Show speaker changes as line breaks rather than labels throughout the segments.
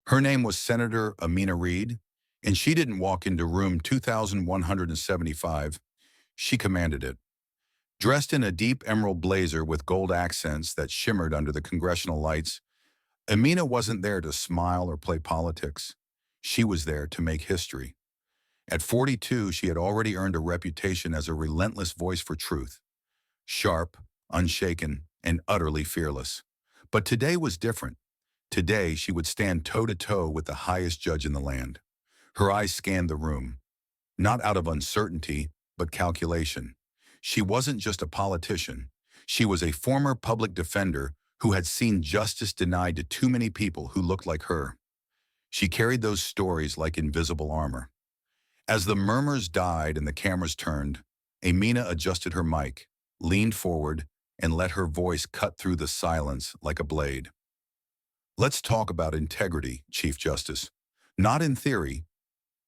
Her name was Senator Amina Reed, and she didn't walk into room 2175. She commanded it. Dressed in a deep emerald blazer with gold accents that shimmered under the congressional lights, Amina wasn't there to smile or play politics. She was there to make history. At 42, she had already earned a reputation as a relentless voice for truth, sharp, unshaken, and utterly fearless. But today was different. Today, she would stand toe-to-toe with the highest judge in the land. Her eyes scanned the room, not out of uncertainty, but calculation. She wasn't just a politician. She was a former public defender who had seen justice denied to too many people who looked like her. She carried those stories like invisible armor. As the murmurs died and the cameras turned, Amina adjusted her mic, leaned forward, and let her voice cut through the silence like a blade. Let's talk about integrity, Chief Justice. Not in theory,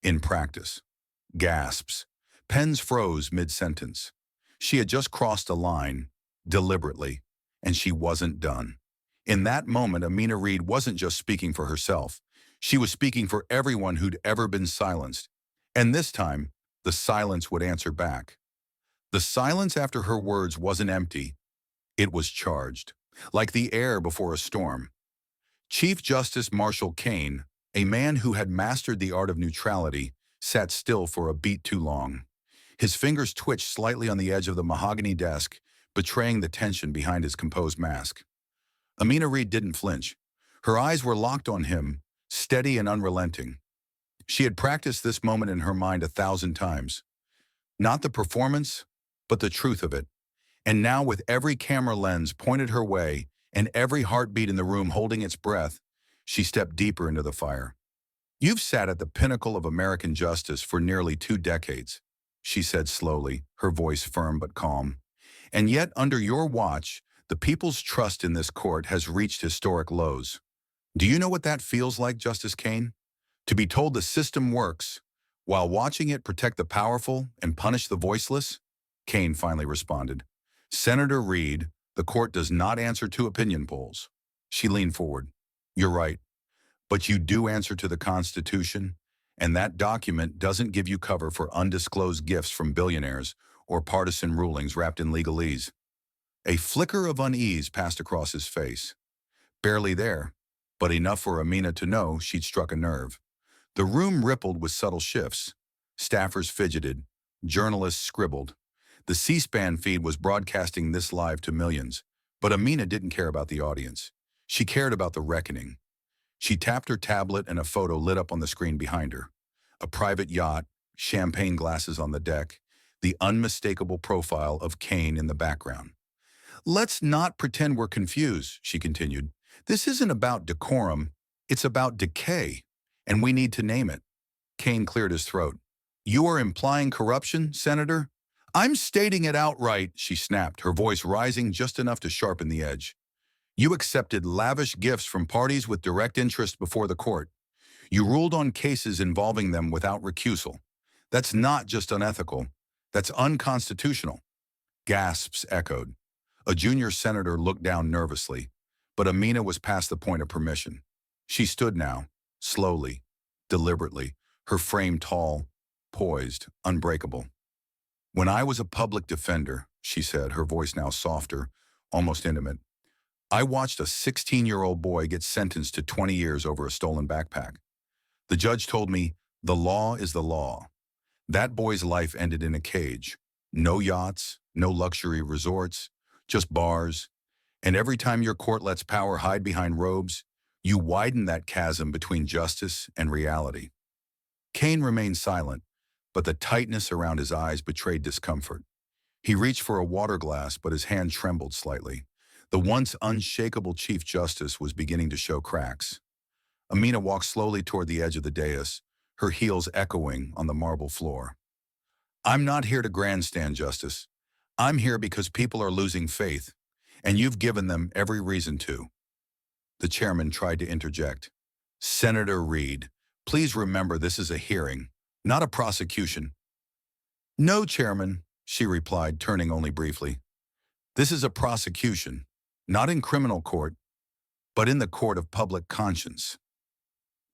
in practice. Gasps. Pens froze mid-sentence. She had just crossed a line, deliberately, and she wasn't done. In that moment, Amina Reed wasn't just speaking for herself. She was speaking for everyone who'd ever been silenced. And this time, the silence would answer back. The silence after her words wasn't empty. It was charged, like the air before a storm. Chief Justice Marshall Kane, a man who had mastered the art of neutrality, sat still for a beat too long. His fingers twitched slightly on the edge of the mahogany desk, betraying the tension behind his composed mask. Amina Reed didn't flinch. Her eyes were locked on him, steady and unrelenting. She had practiced this moment in her mind 1,000 times. Not the performance, but the truth of it. And now, with every camera lens pointed her way and every heartbeat in the room holding its breath, she stepped deeper into the fire. "You've sat at the pinnacle of American justice for nearly 2 decades," she said slowly, her voice firm but calm. "And yet, under your watch, the people's trust in this court has reached historic lows. Do you know what that feels like, Justice Kane? To be told the system works, while watching it protect the powerful and punish the voiceless?" Kane finally responded. "Senator Reed, the court does not answer to opinion polls." She leaned forward. "You're right. But you do answer to the Constitution, and that document doesn't give you cover for undisclosed gifts from billionaires or partisan rulings wrapped in legalese." A flicker of unease passed across his face. Barely there, but enough for Amina to know she'd struck a nerve. The room rippled with subtle shifts. Staffers fidgeted. Journalists scribbled. The C-SPAN feed was broadcasting this live to millions, but Amina didn't care about the audience. She cared about the reckoning. She tapped her tablet and a photo lit up on the screen behind her. A private yacht, champagne glasses on the deck, the unmistakable profile of Kane in the background. "Let's not pretend we're confused," she continued. "This isn't about decorum, it's about decay, and we need to name it." Kane cleared his throat. "You are implying corruption, Senator?" "I'm stating it outright," she snapped, her voice rising just enough to sharpen the edge. "You accepted lavish gifts from parties with direct interest before the court. You ruled on cases involving them without recusal. That's not just unethical, that's unconstitutional." Gasps echoed. A junior senator looked down nervously, but Amina was past the point of permission. She stood now, slowly, deliberately, her frame tall, poised, unbreakable. "When I was a public defender," she said, her voice now softer, almost intimate, "I watched a 16-year-old boy get sentenced to 20 years over a stolen backpack. The judge told me, the law is the law. That boy's life ended in a cage. No yachts, no luxury resorts, just bars. And every time your court lets power hide behind robes, you widen that chasm between justice and reality." Kane remained silent, but the tightness around his eyes betrayed discomfort. He reached for a water glass, but his hand trembled slightly. The once unshakable Chief Justice was beginning to show cracks. Amina walked slowly toward the edge of the dais, her heels echoing on the marble floor. "I'm not here to grandstand, Justice. I'm here because people are losing faith, and you've given them every reason to." The chairman tried to interject. "Senator Reed, please remember this is a hearing, not a prosecution." "No, Chairman," she replied, turning only briefly. "This is a prosecution, not in criminal court, but in the court of public conscience."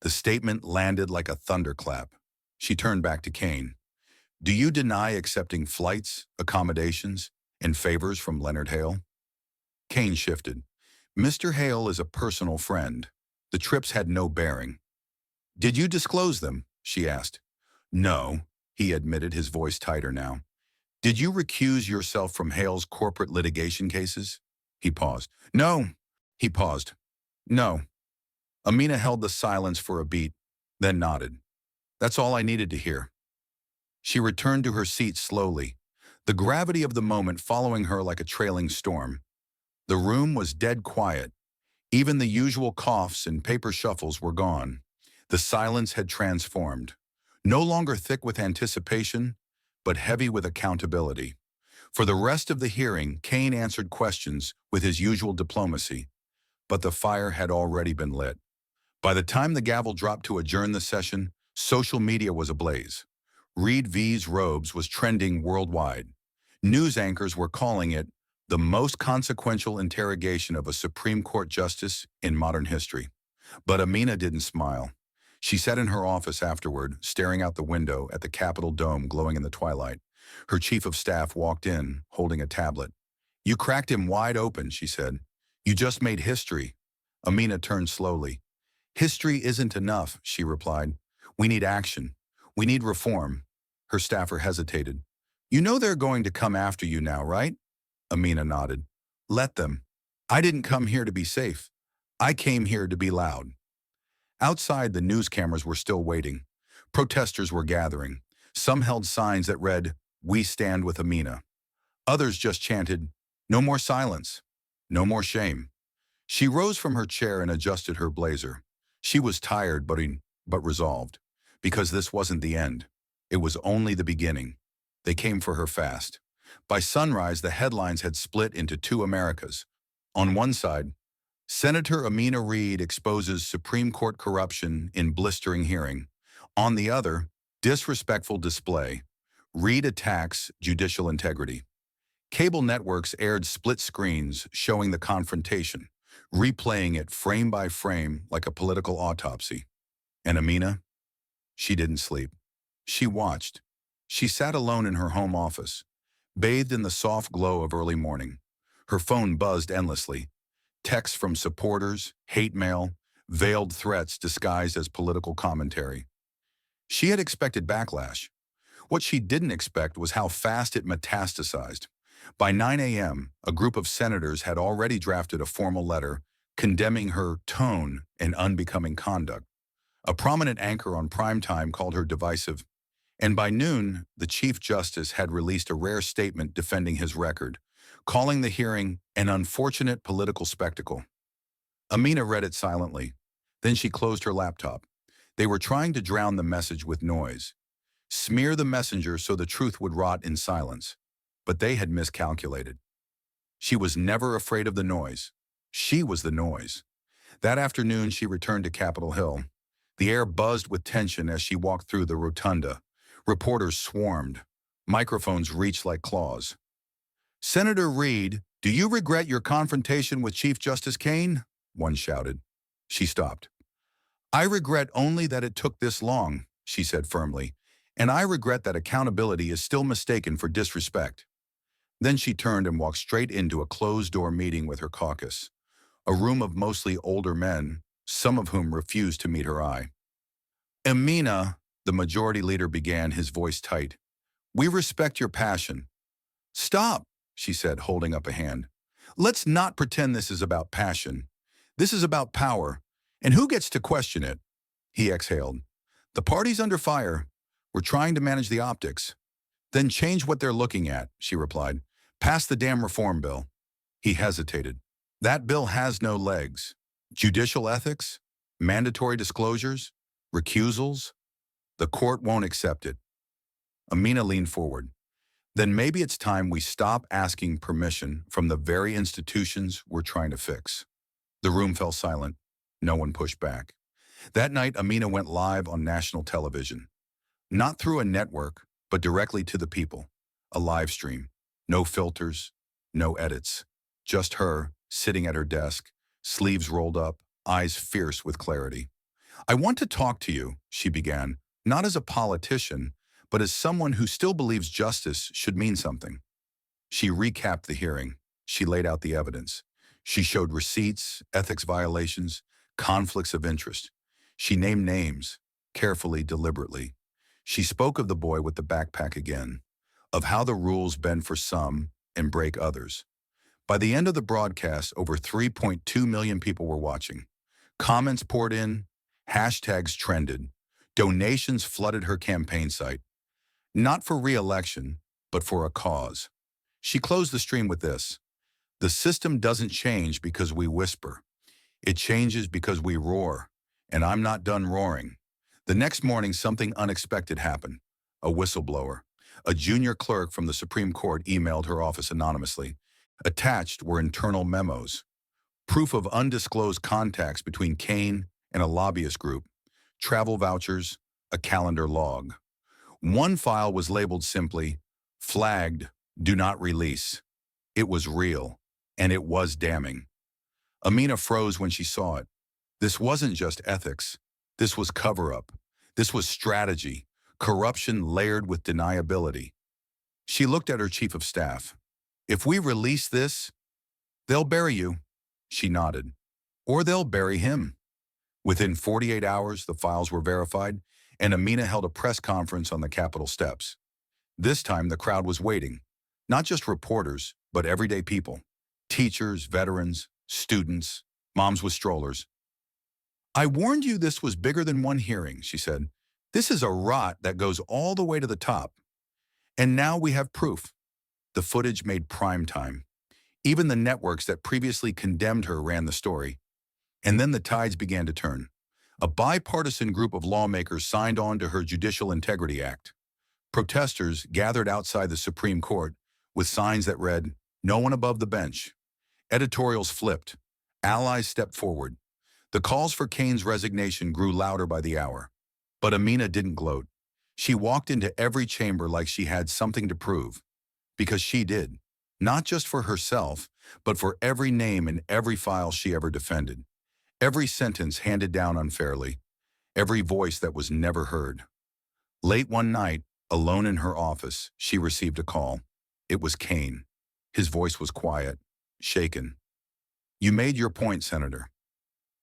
The statement landed like a thunderclap. She turned back to Kane. Do you deny accepting flights, accommodations, and favors from Leonard Hale? Kane shifted. Mr. Hale is a personal friend. The trips had no bearing. Did you disclose them? She asked. No, he admitted, his voice tighter now. Did you recuse yourself from Hale's corporate litigation cases? He paused. No. He paused. No. Amina held the silence for a beat, then nodded. That's all I needed to hear. She returned to her seat slowly, the gravity of the moment following her like a trailing storm. The room was dead quiet. Even the usual coughs and paper shuffles were gone. The silence had transformed, no longer thick with anticipation, but heavy with accountability. For the rest of the hearing, Kane answered questions with his usual diplomacy, but the fire had already been lit. By the time the gavel dropped to adjourn the session, social media was ablaze. Reed V's robes was trending worldwide. News anchors were calling it the most consequential interrogation of a Supreme Court justice in modern history. But Amina didn't smile. She sat in her office afterward, staring out the window at the Capitol dome glowing in the twilight. Her chief of staff walked in, holding a tablet. You cracked him wide open, she said. You just made history. Amina turned slowly. History isn't enough, she replied. We need action. We need reform. Her staffer hesitated. You know they're going to come after you now, right? Amina nodded. Let them. I didn't come here to be safe. I came here to be loud. Outside, the news cameras were still waiting. Protesters were gathering. Some held signs that read, We stand with Amina. Others just chanted, No more silence. No more shame. She rose from her chair and adjusted her blazer. She was tired but resolved, because this wasn't the end. It was only the beginning. They came for her fast. By sunrise, the headlines had split into two Americas. On one side, Senator Amina Reed exposes Supreme Court corruption in blistering hearing. On the other, disrespectful display. Reed attacks judicial integrity. Cable networks aired split screens showing the confrontation, replaying it frame by frame like a political autopsy. And Amina? She didn't sleep. She watched. She sat alone in her home office, bathed in the soft glow of early morning. Her phone buzzed endlessly. Texts from supporters, hate mail, veiled threats disguised as political commentary. She had expected backlash. What she didn't expect was how fast it metastasized. By 9 a.m., a group of senators had already drafted a formal letter condemning her tone and unbecoming conduct. A prominent anchor on primetime called her divisive, and by noon, the Chief Justice had released a rare statement defending his record, calling the hearing an unfortunate political spectacle. Amina read it silently. Then she closed her laptop. They were trying to drown the message with noise, smear the messenger so the truth would rot in silence. But they had miscalculated. She was never afraid of the noise. She was the noise. That afternoon, she returned to Capitol Hill. The air buzzed with tension as she walked through the rotunda. Reporters swarmed. Microphones reached like claws. Senator Reed, do you regret your confrontation with Chief Justice Kane? One shouted. She stopped. I regret only that it took this long, she said firmly, and I regret that accountability is still mistaken for disrespect. Then she turned and walked straight into a closed-door meeting with her caucus, a room of mostly older men, some of whom refused to meet her eye. Amina, the majority leader began, his voice tight. We respect your passion. Stop, she said, holding up a hand. Let's not pretend this is about passion. This is about power. And who gets to question it? He exhaled. The party's under fire. We're trying to manage the optics. Then change what they're looking at, she replied. Pass the damn reform bill. He hesitated. That bill has no legs. Judicial ethics? Mandatory disclosures? Recusals? The court won't accept it. Amina leaned forward. Then maybe it's time we stop asking permission from the very institutions we're trying to fix. The room fell silent. No one pushed back. That night, Amina went live on national television. Not through a network, but directly to the people. A live stream. No filters, no edits. Just her, sitting at her desk, sleeves rolled up, eyes fierce with clarity. "I want to talk to you," she began, "not as a politician, but as someone who still believes justice should mean something." She recapped the hearing. She laid out the evidence. She showed receipts, ethics violations, conflicts of interest. She named names, carefully, deliberately. She spoke of the boy with the backpack again, of how the rules bend for some and break others. By the end of the broadcast, over 3.2 million people were watching. Comments poured in, hashtags trended, donations flooded her campaign site, not for re-election, but for a cause. She closed the stream with this: "The system doesn't change because we whisper. It changes because we roar, and I'm not done roaring." The next morning, something unexpected happened. A whistleblower, a junior clerk from the Supreme Court, emailed her office anonymously. Attached were internal memos, proof of undisclosed contacts between Kane and a lobbyist group, travel vouchers, a calendar log. One file was labeled simply, "Flagged, do not release." It was real, and it was damning. Amina froze when she saw it. This wasn't just ethics. This was cover-up. This was strategy, corruption layered with deniability. She looked at her chief of staff. "If we release this, they'll bury you." She nodded. "Or they'll bury him." Within 48 hours, the files were verified, and Amina held a press conference on the Capitol steps. This time, the crowd was waiting. Not just reporters, but everyday people. Teachers, veterans, students, moms with strollers. "I warned you this was bigger than one hearing," she said. "This is a rot that goes all the way to the top. And now we have proof." The footage made prime time. Even the networks that previously condemned her ran the story. And then the tides began to turn. A bipartisan group of lawmakers signed on to her Judicial Integrity Act. Protesters gathered outside the Supreme Court with signs that read, "No one above the bench." Editorials flipped. Allies stepped forward. The calls for Kane's resignation grew louder by the hour. But Amina didn't gloat. She walked into every chamber like she had something to prove. Because she did. Not just for herself, but for every name and every file she ever defended. Every sentence handed down unfairly. Every voice that was never heard. Late one night, alone in her office, she received a call. It was Kane. His voice was quiet, shaken. "You made your point, Senator."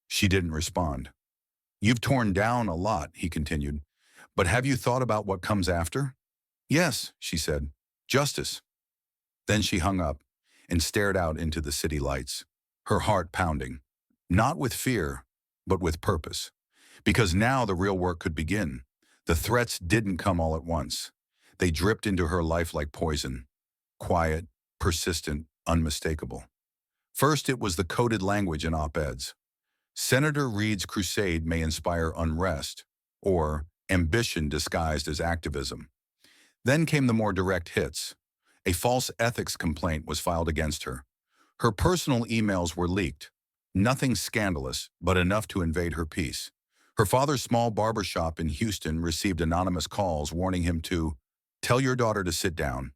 She didn't respond. "You've torn down a lot," he continued. "But have you thought about what comes after?" "Yes," she said. "Justice." Then she hung up and stared out into the city lights, her heart pounding. Not with fear, but with purpose. Because now the real work could begin. The threats didn't come all at once. They dripped into her life like poison. Quiet, persistent, unmistakable. First, it was the coded language in op-eds. "Senator Reid's crusade may inspire unrest," or "ambition disguised as activism." Then came the more direct hits. A false ethics complaint was filed against her. Her personal emails were leaked. Nothing scandalous, but enough to invade her peace. Her father's small barbershop in Houston received anonymous calls warning him to "tell your daughter to sit down."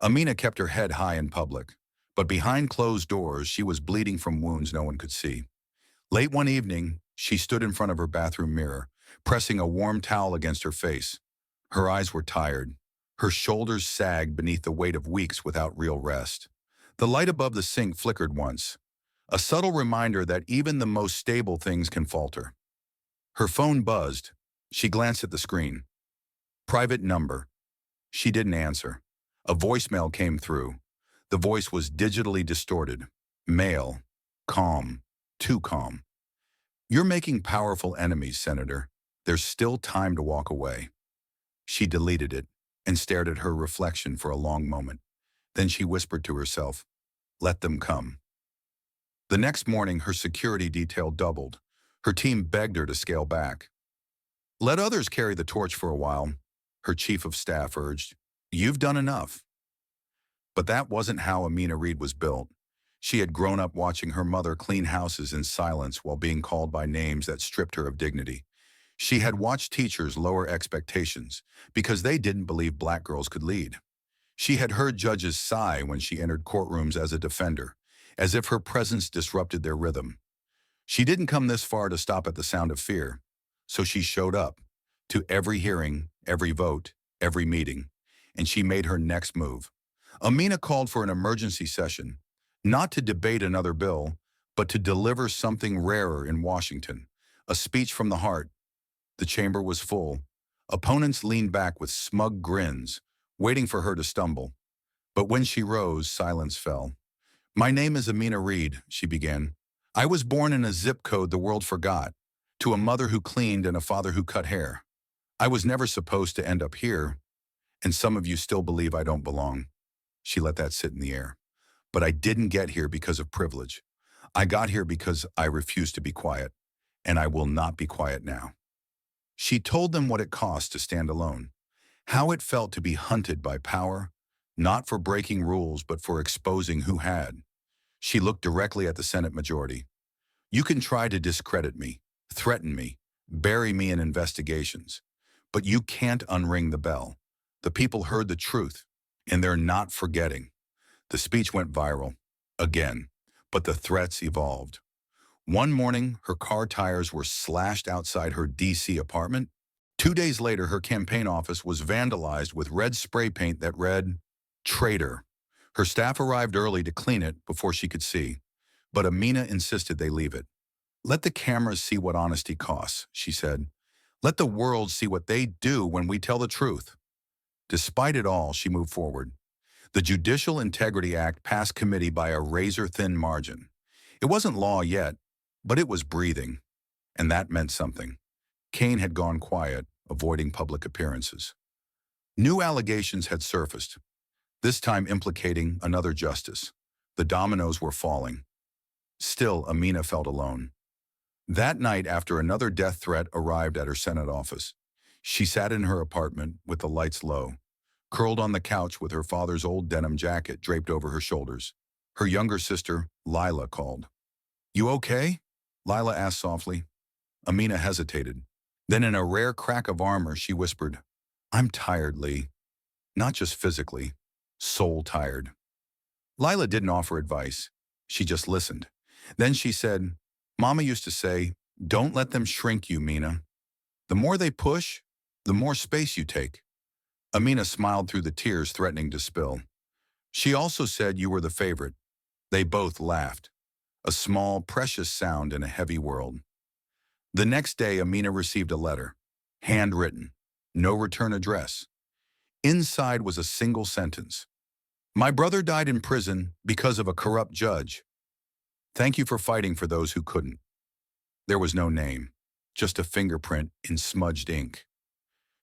Amina kept her head high in public, but behind closed doors she was bleeding from wounds no one could see. Late one evening, she stood in front of her bathroom mirror, pressing a warm towel against her face. Her eyes were tired. Her shoulders sagged beneath the weight of weeks without real rest. The light above the sink flickered once, a subtle reminder that even the most stable things can falter. Her phone buzzed. She glanced at the screen. Private number. She didn't answer. A voicemail came through. The voice was digitally distorted. Male. Calm. Too calm. "You're making powerful enemies, Senator. There's still time to walk away." She deleted it and stared at her reflection for a long moment. Then she whispered to herself, "Let them come." The next morning, her security detail doubled. Her team begged her to scale back. "Let others carry the torch for a while," her chief of staff urged. "You've done enough." But that wasn't how Amina Reid was built. She had grown up watching her mother clean houses in silence while being called by names that stripped her of dignity. She had watched teachers lower expectations because they didn't believe black girls could lead. She had heard judges sigh when she entered courtrooms as a defender, as if her presence disrupted their rhythm. She didn't come this far to stop at the sound of fear, so she showed up to every hearing, every vote, every meeting, and she made her next move. Amina called for an emergency session, not to debate another bill, but to deliver something rarer in Washington, a speech from the heart. The chamber was full. Opponents leaned back with smug grins, waiting for her to stumble. But when she rose, silence fell. "My name is Amina Reed," she began. "I was born in a zip code the world forgot, to a mother who cleaned and a father who cut hair. I was never supposed to end up here, and some of you still believe I don't belong." She let that sit in the air. "But I didn't get here because of privilege. I got here because I refused to be quiet, and I will not be quiet now." She told them what it cost to stand alone, how it felt to be hunted by power, not for breaking rules but for exposing who had. She looked directly at the Senate majority. "You can try to discredit me, threaten me, bury me in investigations, but you can't unring the bell. The people heard the truth, and they're not forgetting." The speech went viral, again, but the threats evolved. One morning, her car tires were slashed outside her D.C. apartment. 2 days later, her campaign office was vandalized with red spray paint that read, "Traitor." Her staff arrived early to clean it before she could see, but Amina insisted they leave it. "Let the cameras see what honesty costs," she said. "Let the world see what they do when we tell the truth." Despite it all, she moved forward. The Judicial Integrity Act passed committee by a razor-thin margin. It wasn't law yet, but it was breathing, and that meant something. Kane had gone quiet, avoiding public appearances. New allegations had surfaced, this time implicating another justice. The dominoes were falling. Still, Amina felt alone. That night, after another death threat arrived at her Senate office, she sat in her apartment with the lights low, curled on the couch with her father's old denim jacket draped over her shoulders. Her younger sister, Lila, called. "You okay?" Lila asked softly. Amina hesitated. Then in a rare crack of armor, she whispered, "I'm tired, Lee. Not just physically, soul tired." Lila didn't offer advice. She just listened. Then she said, "Mama used to say, don't let them shrink you, Mina. The more they push, the more space you take." Amina smiled through the tears threatening to spill. "She also said you were the favorite." They both laughed. A small, precious sound in a heavy world. The next day, Amina received a letter, handwritten, no return address. Inside was a single sentence. "My brother died in prison because of a corrupt judge. Thank you for fighting for those who couldn't." There was no name, just a fingerprint in smudged ink.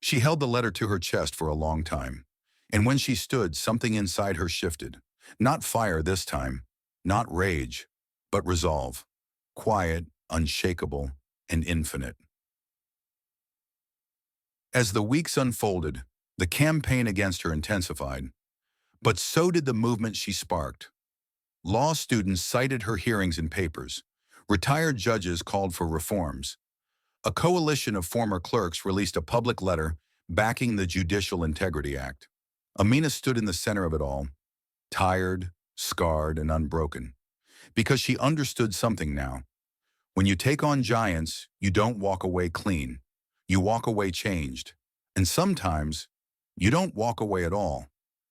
She held the letter to her chest for a long time, and when she stood, something inside her shifted. Not fire this time, not rage, but resolve. Quiet, unshakable, and infinite. As the weeks unfolded, the campaign against her intensified, but so did the movement she sparked. Law students cited her hearings and papers. Retired judges called for reforms. A coalition of former clerks released a public letter backing the Judicial Integrity Act. Amina stood in the center of it all, tired, scarred, and unbroken, because she understood something now. When you take on giants, you don't walk away clean. You walk away changed. And sometimes, you don't walk away at all.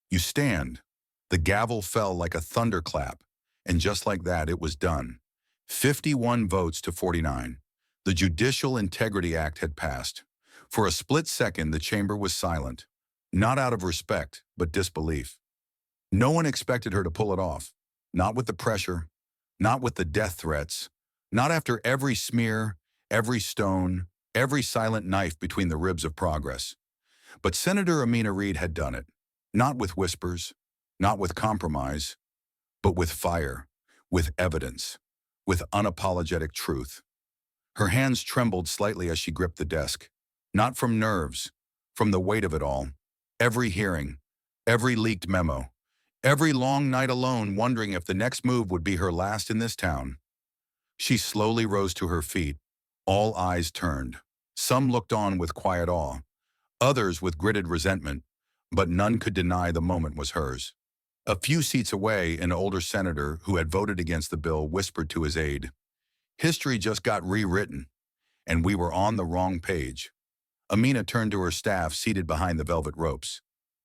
You stand. The gavel fell like a thunderclap, and just like that, it was done. 51 votes to 49. The Judicial Integrity Act had passed. For a split second, the chamber was silent, not out of respect, but disbelief. No one expected her to pull it off, not with the pressure, not with the death threats, not after every smear, every stone, every silent knife between the ribs of progress. But Senator Amina Reed had done it, not with whispers, not with compromise, but with fire, with evidence, with unapologetic truth. Her hands trembled slightly as she gripped the desk, not from nerves, from the weight of it all. Every hearing, every leaked memo, every long night alone wondering if the next move would be her last in this town. She slowly rose to her feet, all eyes turned. Some looked on with quiet awe, others with gritted resentment, but none could deny the moment was hers. A few seats away, an older senator who had voted against the bill whispered to his aide, History just got rewritten, and we were on the wrong page. Amina turned to her staff seated behind the velvet ropes.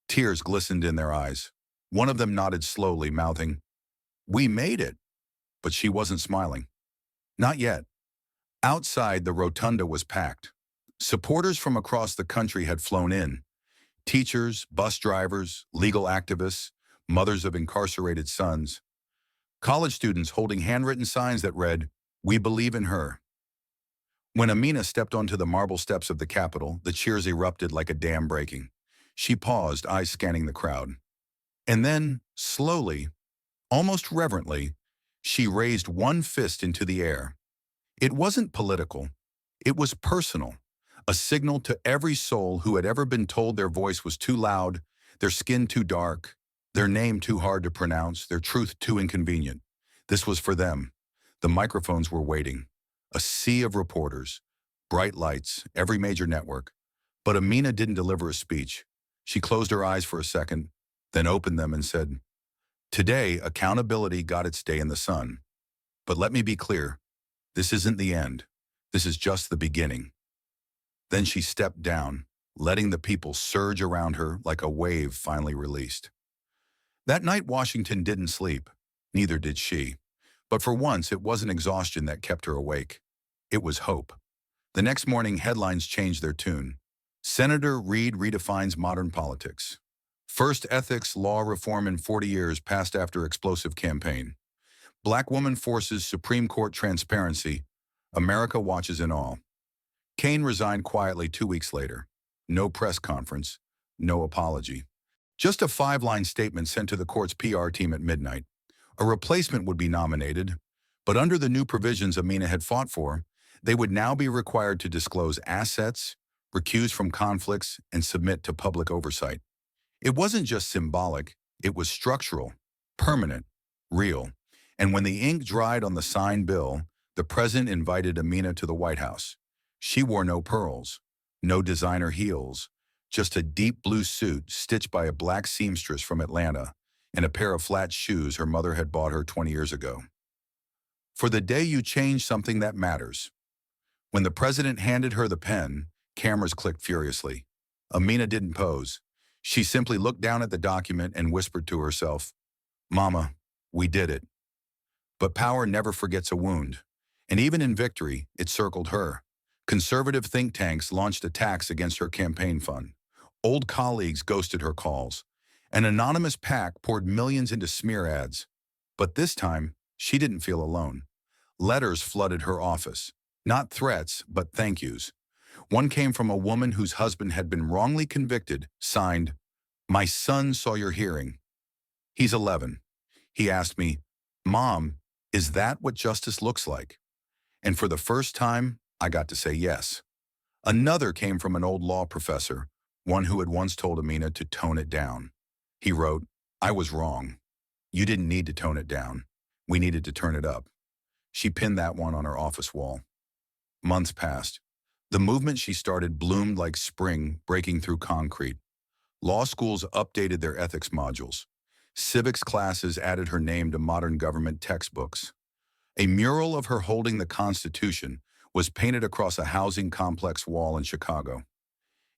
Tears glistened in their eyes. One of them nodded slowly, mouthing, "We made it." But she wasn't smiling. Not yet. Outside, the rotunda was packed. Supporters from across the country had flown in. Teachers, bus drivers, legal activists, mothers of incarcerated sons. College students holding handwritten signs that read, "We believe in her." When Amina stepped onto the marble steps of the Capitol, the cheers erupted like a dam breaking. She paused, eyes scanning the crowd. And then, slowly, almost reverently, she raised one fist into the air. It wasn't political. It was personal. A signal to every soul who had ever been told their voice was too loud, their skin too dark, their name too hard to pronounce, their truth too inconvenient. This was for them. The microphones were waiting. A sea of reporters, bright lights, every major network. But Amina didn't deliver a speech. She closed her eyes for a second, then opened them and said, "Today, accountability got its day in the sun. But let me be clear, this isn't the end. This is just the beginning." Then she stepped down, letting the people surge around her like a wave finally released. That night, Washington didn't sleep. Neither did she. But for once, it wasn't exhaustion that kept her awake. It was hope. The next morning, headlines changed their tune. Senator Reid redefines modern politics. First ethics law reform in 40 years passed after explosive campaign. Black woman forces Supreme Court transparency. America watches in awe. Kane resigned quietly 2 weeks later. No press conference, no apology. Just a 5-line statement sent to the court's PR team at midnight. A replacement would be nominated, but under the new provisions Amina had fought for, they would now be required to disclose assets, recuse from conflicts, and submit to public oversight. It wasn't just symbolic, it was structural, permanent, real. And when the ink dried on the signed bill, the president invited Amina to the White House. She wore no pearls, no designer heels, just a deep blue suit stitched by a black seamstress from Atlanta and a pair of flat shoes her mother had bought her 20 years ago. For the day you change something that matters. When the president handed her the pen, cameras clicked furiously. Amina didn't pose. She simply looked down at the document and whispered to herself, "Mama, we did it." But power never forgets a wound. And even in victory, it circled her. Conservative think tanks launched attacks against her campaign fund. Old colleagues ghosted her calls. An anonymous PAC poured millions into smear ads. But this time, she didn't feel alone. Letters flooded her office. Not threats, but thank yous. One came from a woman whose husband had been wrongly convicted, signed, "My son saw your hearing. He's 11. He asked me, 'Mom, is that what justice looks like?' And for the first time, I got to say yes." Another came from an old law professor, one who had once told Amina to tone it down. He wrote, "I was wrong. You didn't need to tone it down. We needed to turn it up." She pinned that one on her office wall. Months passed. The movement she started bloomed like spring breaking through concrete. Law schools updated their ethics modules. Civics classes added her name to modern government textbooks. A mural of her holding the Constitution was painted across a housing complex wall in Chicago.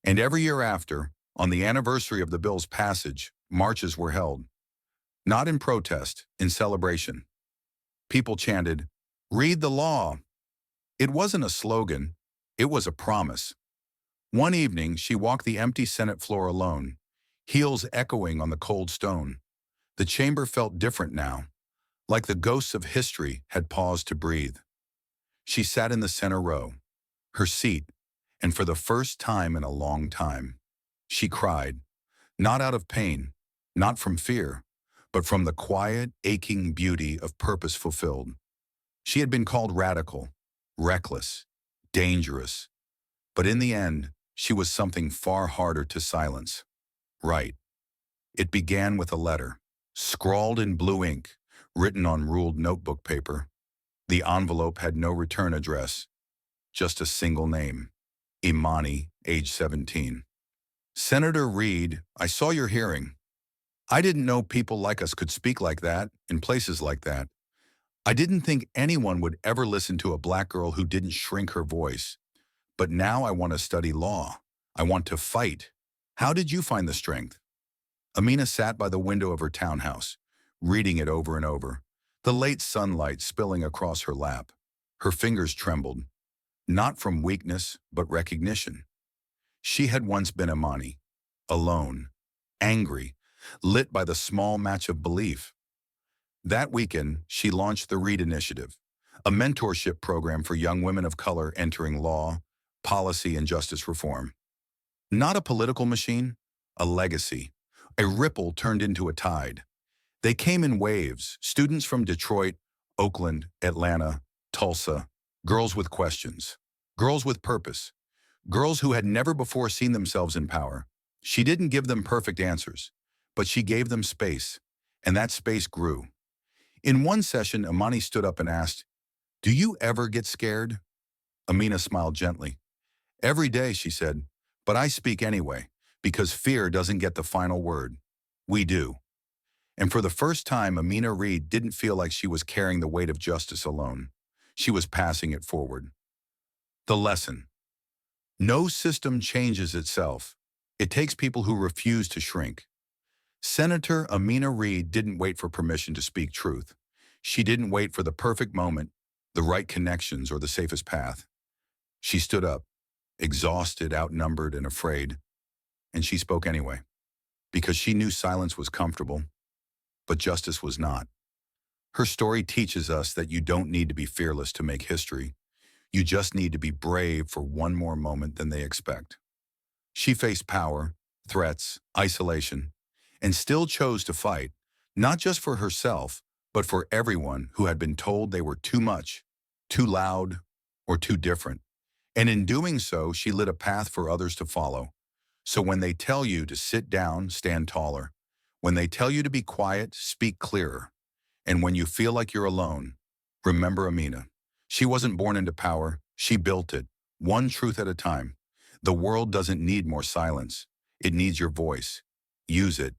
And every year after, on the anniversary of the bill's passage, marches were held. Not in protest, in celebration. People chanted, "Read the law." It wasn't a slogan, it was a promise. One evening, she walked the empty Senate floor alone, heels echoing on the cold stone. The chamber felt different now, like the ghosts of history had paused to breathe. She sat in the center row, her seat, and for the first time in a long time, she cried, not out of pain, not from fear, but from the quiet, aching beauty of purpose fulfilled. She had been called radical, reckless, dangerous, but in the end, she was something far harder to silence. Right. It began with a letter, scrawled in blue ink, written on ruled notebook paper. The envelope had no return address, just a single name, Imani, age 17. "Senator Reid, I saw your hearing. I didn't know people like us could speak like that, in places like that. I didn't think anyone would ever listen to a black girl who didn't shrink her voice. But now I want to study law. I want to fight. How did you find the strength? Amina sat by the window of her townhouse, reading it over and over, the late sunlight spilling across her lap. Her fingers trembled, not from weakness, but recognition. She had once been Imani, alone, angry, lit by the small match of belief. That weekend, she launched the READ Initiative, a mentorship program for young women of color entering law, policy, and justice reform. Not a political machine, a legacy, a ripple turned into a tide. They came in waves, students from Detroit, Oakland, Atlanta, Tulsa, girls with questions, girls with purpose, girls who had never before seen themselves in power. She didn't give them perfect answers, but she gave them space, and that space grew. In one session, Imani stood up and asked, "Do you ever get scared?" Amina smiled gently. "Every day," she said, "but I speak anyway, because fear doesn't get the final word. We do." And for the first time, Amina Reed didn't feel like she was carrying the weight of justice alone. She was passing it forward. The lesson: no system changes itself. It takes people who refuse to shrink. Senator Amina Reed didn't wait for permission to speak truth. She didn't wait for the perfect moment, the right connections, or the safest path. She stood up, exhausted, outnumbered, and afraid, and she spoke anyway, because she knew silence was comfortable, but justice was not. Her story teaches us that you don't need to be fearless to make history. You just need to be brave for one more moment than they expect. She faced power, threats, isolation, and still chose to fight, not just for herself, but for everyone who had been told they were too much, too loud, or too different. And in doing so, she lit a path for others to follow. So when they tell you to sit down, stand taller. When they tell you to be quiet, speak clearer. And when you feel like you're alone, remember Amina. She wasn't born into power, she built it, one truth at a time. The world doesn't need more silence. It needs your voice. Use it,